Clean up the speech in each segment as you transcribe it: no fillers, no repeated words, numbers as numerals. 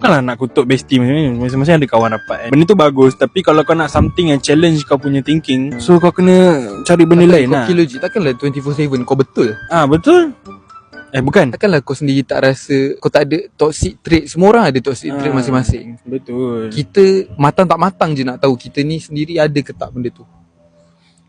Bukanlah nak kutuk bestie macam ni. Masing-masing ada kawan rapat kan. Benda tu bagus. Tapi kalau kau nak something yang challenge kau punya thinking, so kau kena cari benda lain lah. Kau logik. Takkanlah 24/7 kau betul. Betul. Bukan. Takkanlah kau sendiri tak rasa kau tak ada toxic trait. Semua orang ada toxic trait masing-masing. Betul. Kita matang tak matang je nak tahu kita ni sendiri ada ke tak benda tu.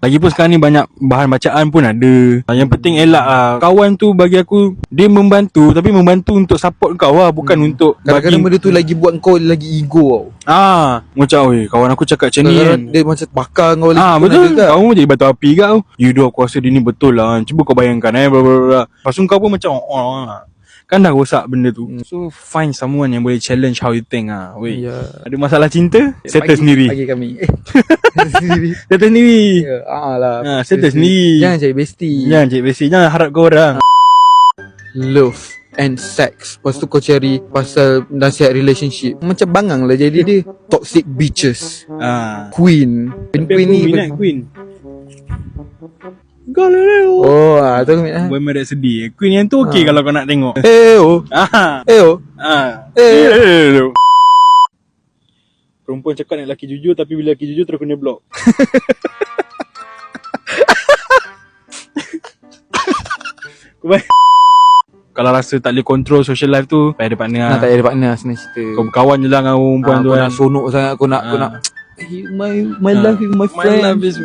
Lagipun sekarang ni banyak bahan bacaan pun ada. Yang penting elak lah. Kawan tu bagi aku, dia membantu, tapi membantu untuk support kau lah. Bukan untuk kadang-kadang benda tu lagi buat kau lagi ego tau. Macam kawan aku cakap macam ni kan, dia macam bakar kau lagi. Betul. Kau jadi batu api kau. You do, aku rasa dia ni betul lah. Cuba kau bayangkan bla bla bla. Lepas tu kau pun macam kan dah rosak benda tu. So find someone yang boleh challenge how you think lah. Ada masalah cinta, settle sendiri. Bagi kami Settle sendiri. Settle sendiri. Jangan cari bestie. Jangan harap kau orang. Love and sex. Lepas tu kau cari pasal nasihat relationship. Macam bangang lah jadi dia. Toxic bitches. Queen. Queen. Galileo. Tu kami Boy merak sedih. Queen yang tu okey kalau kau nak tengok. Perempuan cakap nak lelaki jujur, tapi bila lelaki jujur terus kena block. Kalau rasa tak boleh control social life tu, tak ada partner lah. Tak ada partner senang cerita. Kau berkawan je lah dengan perempuan tu kan. kan. Nak sonok sangat. Kau nak my love is my friend. My love is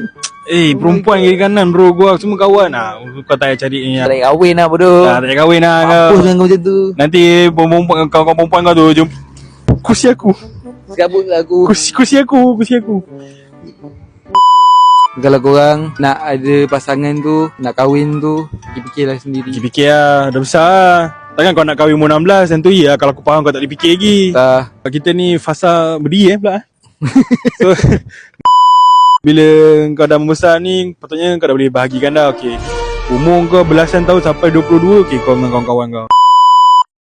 perempuan kiri kanan bro, gua semua kawan. Kau tak payah cari ni. Tak payah kahwin lah bodoh. Tak payah kahwin lah kau. Hapus dengan kau macam tu. Nanti kawan-kawan perempuan kau tu jom kusi aku. Serabut lah aku. Kusi aku. Kalau korang nak ada pasangan tu, nak kahwin tu, fikirlah sendiri. Fikir lah, dah besar lah. Takkan kau nak kahwin umur 16, yang tu kalau aku faham kau tak boleh fikir lagi. Kita ni fasa berdiri pula. So bila kau dah membesar ni, patutnya kau dah boleh bahagikan dah. Umur kau belasan tahun sampai 22, kau dengan kawan-kawan kau.